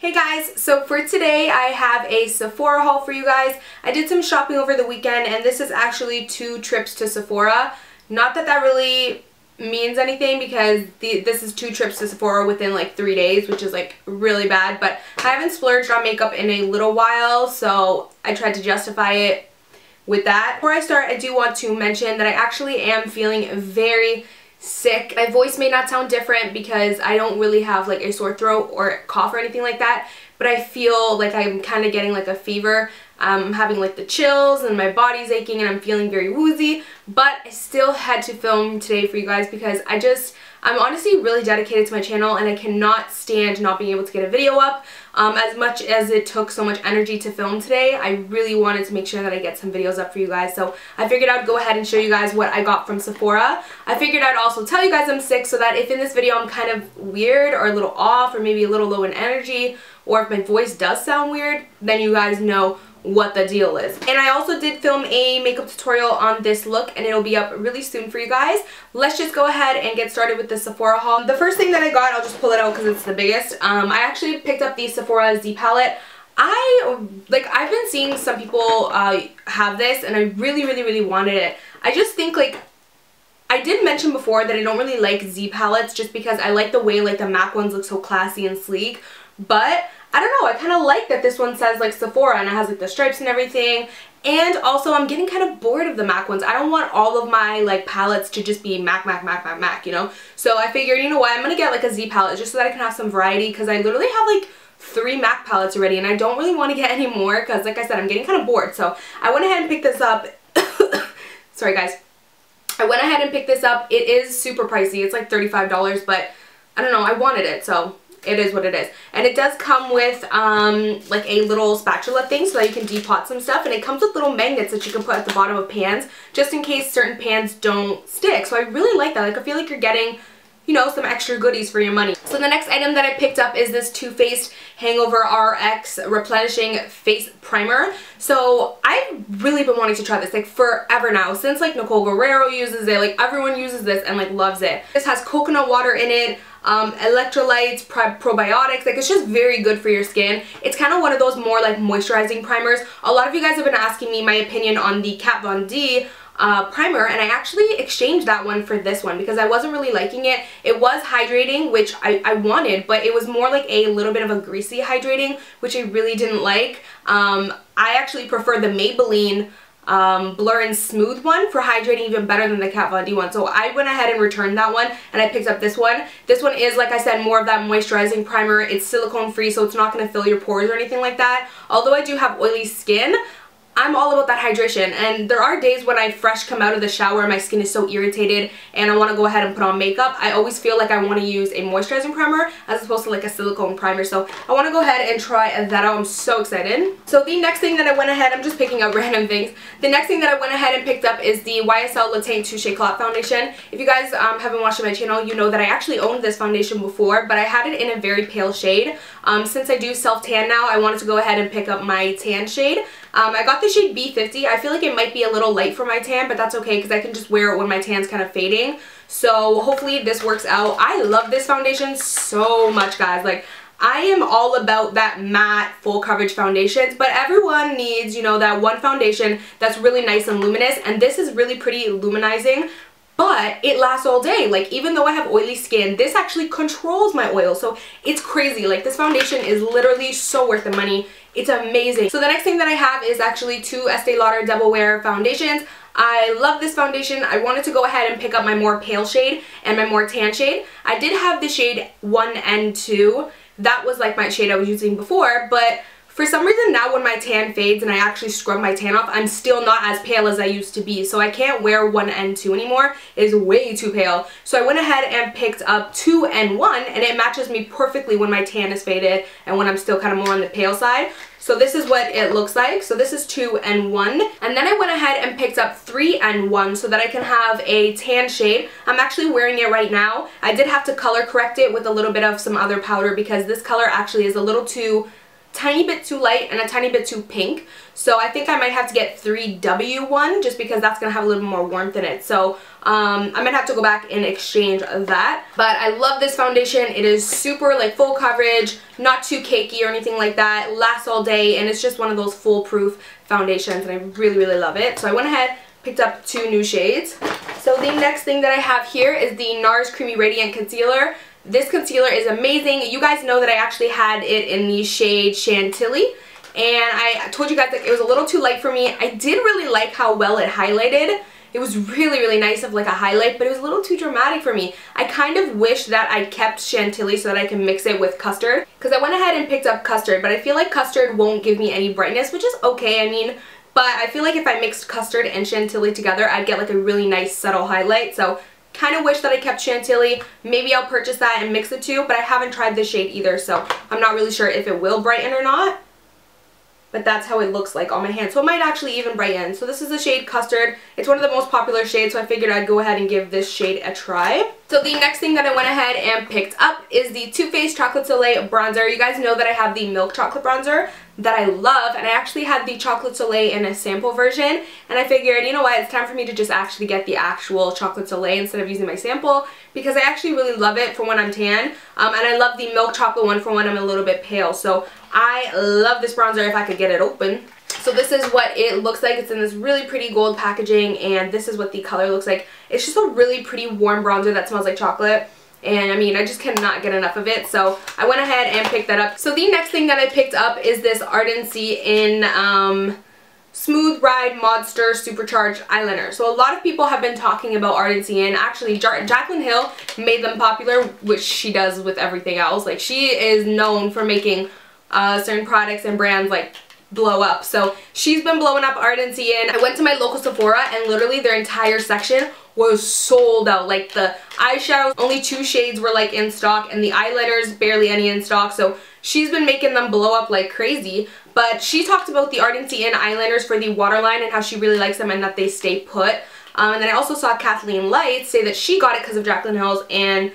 Hey guys, so for today I have a Sephora haul for you guys. I did some shopping over the weekend and this is actually 2 trips to Sephora. Not that that really means anything because this is 2 trips to Sephora within like 3 days, which is like really bad, but I haven't splurged on makeup in a little while, so I tried to justify it with that. Before I start, I do want to mention that I actually am feeling very sick. My voice may not sound different because I don't really have like a sore throat or cough or anything like that, but I feel like I'm kind of getting like a fever. I'm having like the chills and my body's aching and I'm feeling very woozy, but I still had to film today for you guys because I'm honestly really dedicated to my channel and I cannot stand not being able to get a video up. As much as it took so much energy to film today, I really wanted to make sure that I get some videos up for you guys. So I figured I'd go ahead and show you guys what I got from Sephora. I figured I'd also tell you guys I'm sick so that if in this video I'm kind of weird or a little off or maybe a little low in energy, or if my voice does sound weird, then you guys know what the deal is. And I also did film a makeup tutorial on this look and it'll be up really soon for you guys. Let's just go ahead and get started with the Sephora haul. The first thing that I got, I'll just pull it out because it's the biggest. I actually picked up the Sephora Z palette. I've been seeing some people have this and I really wanted it. I just think like, I did mention before that I don't really like Z palettes just because I like the way like the MAC ones look so classy and sleek, but I don't know, I kind of like that this one says like Sephora and it has like the stripes and everything. And also I'm getting kind of bored of the MAC ones. I don't want all of my like palettes to just be MAC, you know? So I figured, you know what, I'm gonna get like a Z palette just so that I can have some variety because I literally have like 3 MAC palettes already and I don't really want to get any more because like I said, I'm getting kind of bored. So I went ahead and picked this up. Sorry guys. I went ahead and picked this up. It is super pricey. It's like $35, but I don't know, I wanted it, so it is what it is. And it does come with like a little spatula thing so that you can depot some stuff, and it comes with little magnets that you can put at the bottom of pans just in case certain pans don't stick. So I really like that. Like I feel like you're getting, you know, some extra goodies for your money. So the next item that I picked up is this Too Faced Hangover RX Replenishing Face Primer. So I've really been wanting to try this like forever now, since like Nicole Guerrero uses it, like everyone uses this and like loves it. This has coconut water in it, electrolytes, probiotics, like it's just very good for your skin. It's kind of one of those more like moisturizing primers. A lot of you guys have been asking me my opinion on the Kat Von D primer, and I actually exchanged that one for this one because I wasn't really liking it. It was hydrating, which I wanted, but it was more like a little bit of a greasy hydrating, which I really didn't like. I actually prefer the Maybelline Blur and Smooth one for hydrating even better than the Kat Von D one. So I went ahead and returned that one and I picked up this one. This one is, like I said, more of that moisturizing primer. It's silicone free, so it's not going to fill your pores or anything like that. Although I do have oily skin, I'm all about that hydration, and there are days when I fresh come out of the shower and my skin is so irritated and I want to go ahead and put on makeup. I always feel like I want to use a moisturizing primer as opposed to like a silicone primer, so I want to go ahead and try that out. I'm so excited. So the next thing that I went ahead, I'm just picking up random things. The next thing that I went ahead and picked up is the YSL Le Teint Touche Clotte Foundation. If you guys haven't watched my channel, you know that I actually owned this foundation before, but I had it in a very pale shade. Since I do self-tan now, I wanted to go ahead and pick up my tan shade. I got the shade B50. I feel like it might be a little light for my tan, but that's okay because I can just wear it when my tan's kind of fading. So hopefully this works out. I love this foundation so much, guys. Like, I am all about that matte full coverage foundations, but everyone needs, you know, that one foundation that's really nice and luminous, and this is really pretty luminizing. But it lasts all day. Like, even though I have oily skin, this actually controls my oil. So it's crazy. Like, this foundation is literally so worth the money. It's amazing. So the next thing that I have is actually 2 Estee Lauder Double Wear foundations. I love this foundation. I wanted to go ahead and pick up my more pale shade and my more tan shade. I did have the shade 1 and 2. That was like my shade I was using before, but for some reason now when my tan fades and I actually scrub my tan off, I'm still not as pale as I used to be. So I can't wear 1 and 2 anymore. It is way too pale. So I went ahead and picked up 2 and 1, and it matches me perfectly when my tan is faded and when I'm still kind of more on the pale side. So this is what it looks like. So this is 2 and 1. And then I went ahead and picked up 3 and 1 so that I can have a tan shade. I'm actually wearing it right now. I did have to color correct it with a little bit of some other powder because this color actually is a little too tiny bit too light and a tiny bit too pink. So I think I might have to get 3W1 just because that's going to have a little more warmth in it. So I might have to go back and exchange that. But I love this foundation. It is super like full coverage, not too cakey or anything like that. Lasts all day, and it's just one of those foolproof foundations, and I really, really love it. So I went ahead, picked up 2 new shades. So the next thing that I have here is the NARS Creamy Radiant Concealer. This concealer is amazing. You guys know that I actually had it in the shade Chantilly, and I told you guys that it was a little too light for me. I did really like how well it highlighted. It was really, really nice of like a highlight, but it was a little too dramatic for me. I kind of wish that I kept Chantilly so that I can mix it with custard, because I went ahead and picked up custard, but I feel like custard won't give me any brightness, which is okay, I mean, but I feel like if I mixed custard and Chantilly together, I'd get like a really nice subtle highlight. So kind of wish that I kept Chantilly. Maybe I'll purchase that and mix the two, but I haven't tried this shade either, so I'm not really sure if it will brighten or not. But that's how it looks like on my hand. So it might actually even brighten. So this is the shade Custard. It's one of the most popular shades, so I figured I'd go ahead and give this shade a try. So the next thing that I went ahead and picked up is the Too Faced Chocolate Soleil bronzer. You guys know that I have the milk chocolate bronzer that I love, and I actually had the Chocolate Soleil in a sample version, and I figured, you know what, it's time for me to just actually get the actual Chocolate Soleil instead of using my sample, because I actually really love it for when I'm tan, and I love the milk chocolate one for when I'm a little bit pale. So I love this bronzer if I could get it open. So this is what it looks like. It's in this really pretty gold packaging, and this is what the color looks like. It's just a really pretty warm bronzer that smells like chocolate. And I mean, I just cannot get enough of it, so I went ahead and picked that up. So the next thing that I picked up is this Ardency in Smooth Ride Modster Supercharged Eyeliner. So a lot of people have been talking about Ardency, and actually Jaclyn Hill made them popular, which she does with everything else. Like, she is known for making certain products and brands like blow up. So she's been blowing up Ardency in. I went to my local Sephora, and literally their entire section was sold out. Like, the eyeshadows, only 2 shades were like in stock, and the eyeliners barely any in stock. So she's been making them blow up like crazy. But she talked about the Ardency in eyeliners for the waterline and how she really likes them and that they stay put. And then I also saw Kathleen Lights say that she got it because of Jaclyn Hill's, and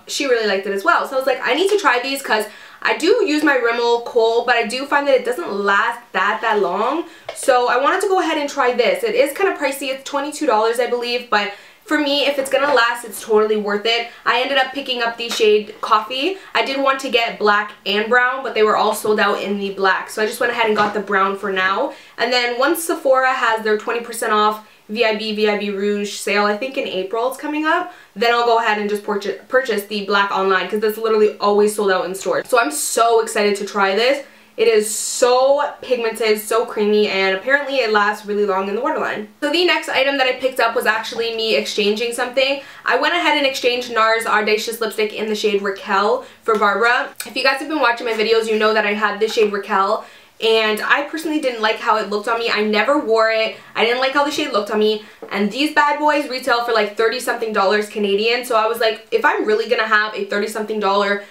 she really liked it as well. So I was like, I need to try these because I do use my Rimmel Kohl, but I do find that it doesn't last that long. So I wanted to go ahead and try this. It is kind of pricey. It's $22, I believe, but for me, if it's gonna last, it's totally worth it. I ended up picking up the shade Coffee. I did want to get black and brown, but they were all sold out in the black. So I just went ahead and got the brown for now. And then once Sephora has their 20% off VIB Rouge sale, I think in April it's coming up, then I'll go ahead and just purchase the black online, because it's literally always sold out in stores. So I'm so excited to try this. It is so pigmented, so creamy, and apparently it lasts really long in the waterline. So the next item that I picked up was actually me exchanging something. I went ahead and exchanged NARS Audacious Lipstick in the shade Raquel for Barbara. If you guys have been watching my videos, you know that I had this shade Raquel, and I personally didn't like how it looked on me. I never wore it. I didn't like how the shade looked on me, and these bad boys retail for like $30-something Canadian. So I was like, if I'm really gonna have a $30-something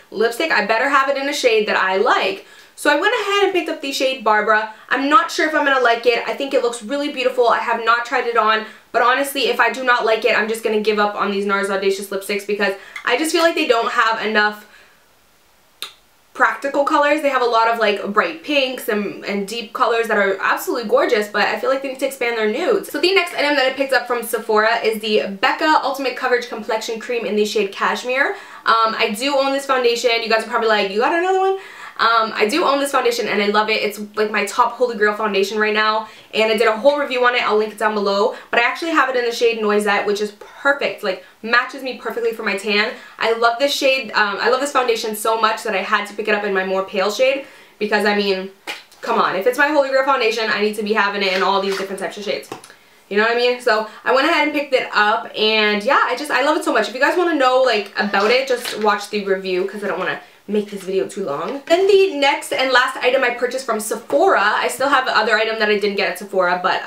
lipstick, I better have it in a shade that I like. So I went ahead and picked up the shade Barbara. I'm not sure if I'm gonna like it. I think it looks really beautiful. I have not tried it on, but honestly, if I do not like it, I'm just gonna give up on these NARS Audacious lipsticks, because I just feel like they don't have enough practical colors. They have a lot of like bright pinks and deep colors that are absolutely gorgeous, but I feel like they need to expand their nudes. So the next item that I picked up from Sephora is the Becca Ultimate Coverage Complexion Cream in the shade Cashmere. I do own this foundation. You guys are probably like, you got another one? I do own this foundation, and I love it. It's like my top holy grail foundation right now, and I did a whole review on it. I'll link it down below, but I actually have it in the shade Noisette, which is perfect. Like, matches me perfectly for my tan. I love this shade. I love this foundation so much that I had to pick it up in my more pale shade, because I mean, come on, if it's my holy grail foundation, I need to be having it in all these different types of shades. You know what I mean? So I went ahead and picked it up, and yeah, I love it so much. If you guys want to know like about it, just watch the review, because I don't want to make this video too long. Then the next and last item I purchased from Sephora. I still have the other item that I didn't get at Sephora, but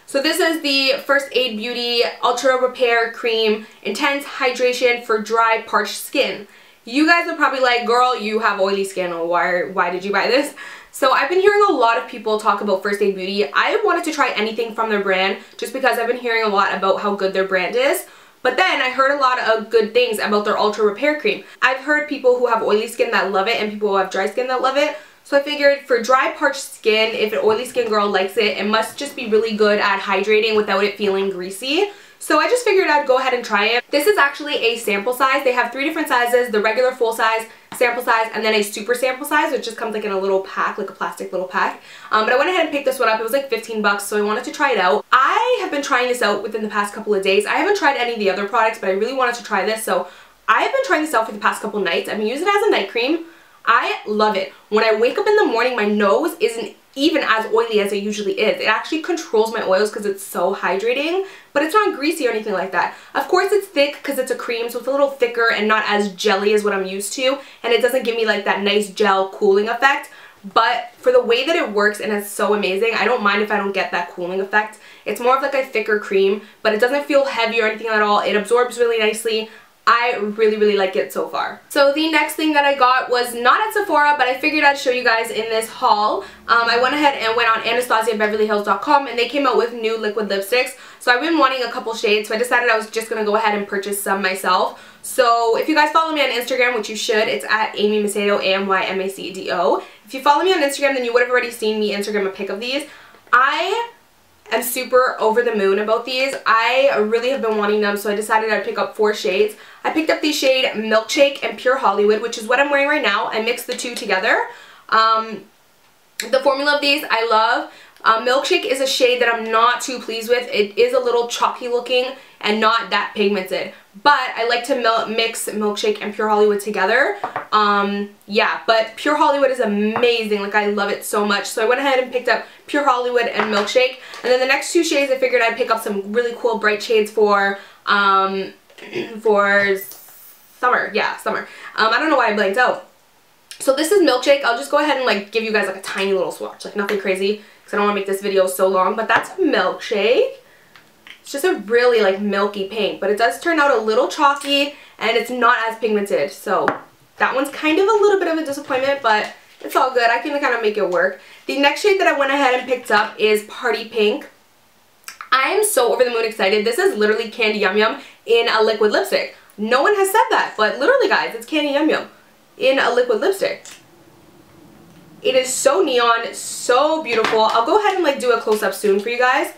so this is the First Aid Beauty Ultra Repair Cream Intense Hydration for Dry Parched Skin. You guys are probably like, girl, you have oily skin, or why did you buy this? So I've been hearing a lot of people talk about First Aid Beauty. I wanted to try anything from their brand just because I've been hearing a lot about how good their brand is. But then I heard a lot of good things about their Ultra Repair Cream. I've heard people who have oily skin that love it and people who have dry skin that love it. So I figured for dry parched skin, if an oily skin girl likes it, it must just be really good at hydrating without it feeling greasy. So I just figured I'd go ahead and try it. This is actually a sample size. They have 3 different sizes, the regular full size, sample size, and then a super sample size, which just comes like in a little pack, like a plastic little pack. But I went ahead and picked this one up. It was like 15 bucks, so I wanted to try it out. I have been trying this out within the past couple of days. I haven't tried any of the other products, but I really wanted to try this, so I have been trying this out for the past couple nights. I've been using it as a night cream. I love it. When I wake up in the morning, my nose isn't even as oily as it usually is. It actually controls my oils because it's so hydrating, but it's not greasy or anything like that. Of course it's thick because it's a cream, so it's a little thicker and not as jelly as what I'm used to, and it doesn't give me like that nice gel cooling effect. But for the way that it works, and it's so amazing, I don't mind if I don't get that cooling effect. It's more of like a thicker cream, but it doesn't feel heavy or anything at all. It absorbs really nicely. I really like it so far. So the next thing that I got was not at Sephora, but I figured I'd show you guys in this haul. I went ahead and went on AnastasiaBeverlyHills.com, and they came out with new liquid lipsticks. So I've been wanting a couple shades, so I decided I was just going to go ahead and purchase some myself. So if you guys follow me on Instagram, which you should, it's at Amy Macedo, AMYMACEDO. If you follow me on Instagram, then you would have already seen me Instagram a pic of these. I am super over the moon about these. I really have been wanting them, so I decided I'd pick up 4 shades. I picked up the shade Milkshake and Pure Hollywood, which is what I'm wearing right now. I mixed the two together. The formula of these I love. Milkshake is a shade that I'm not too pleased with. It is a little chalky looking and not that pigmented. But I like to mix Milkshake and Pure Hollywood together. Yeah, but Pure Hollywood is amazing. Like, I love it so much. So I went ahead and picked up Pure Hollywood and Milkshake. And then the next 2 shades, I figured I'd pick up some really cool bright shades for summer. Yeah, summer. I don't know why I blanked out. So this is Milkshake. I'll just go ahead and like give you guys like a tiny little swatch, like nothing crazy, because I don't want to make this video so long. But that's Milkshake. It's just a really like milky pink, but it does turn out a little chalky and it's not as pigmented. So that one's kind of a little bit of a disappointment, but it's all good. I can kind of make it work. The next shade that I went ahead and picked up is Party Pink. I am so over the moon excited. This is literally Candy Yum Yum in a liquid lipstick. No one has said that, but literally guys, it's Candy Yum Yum in a liquid lipstick. It is so neon, so beautiful. I'll go ahead and like do a close-up soon for you guys.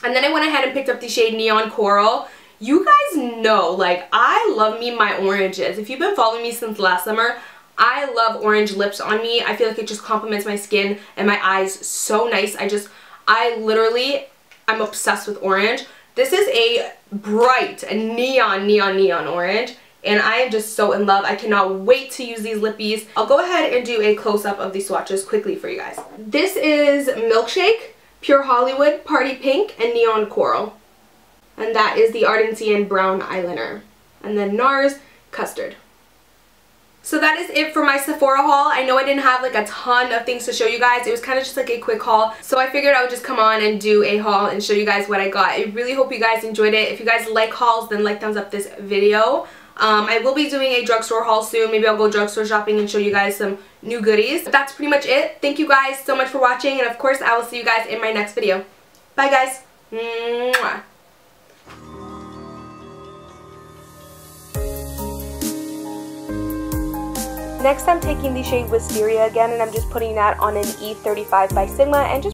And then I went ahead and picked up the shade Neon Coral. You guys know, like, I love me my oranges. If you've been following me since last summer, I love orange lips on me. I feel like it just complements my skin and my eyes so nice. I'm obsessed with orange. This is a bright neon orange, and I am just so in love. I cannot wait to use these lippies. I'll go ahead and do a close-up of these swatches quickly for you guys. This is Milkshake, Pure Hollywood, Party Pink, and Neon Coral. And that is the Ardency and Brown Eyeliner. And then NARS Custard. So that is it for my Sephora haul. I know I didn't have like a ton of things to show you guys. It was kind of just like a quick haul. So I figured I would just come on and do a haul and show you guys what I got. I really hope you guys enjoyed it. If you guys like hauls, then like, thumbs up this video. I will be doing a drugstore haul soon. Maybe I'll go drugstore shopping and show you guys some new goodies. But that's pretty much it. Thank you guys so much for watching. And of course, I will see you guys in my next video. Bye guys. Mwah. Next, I'm taking the shade Wisteria again, and I'm just putting that on an E35 by Sigma and just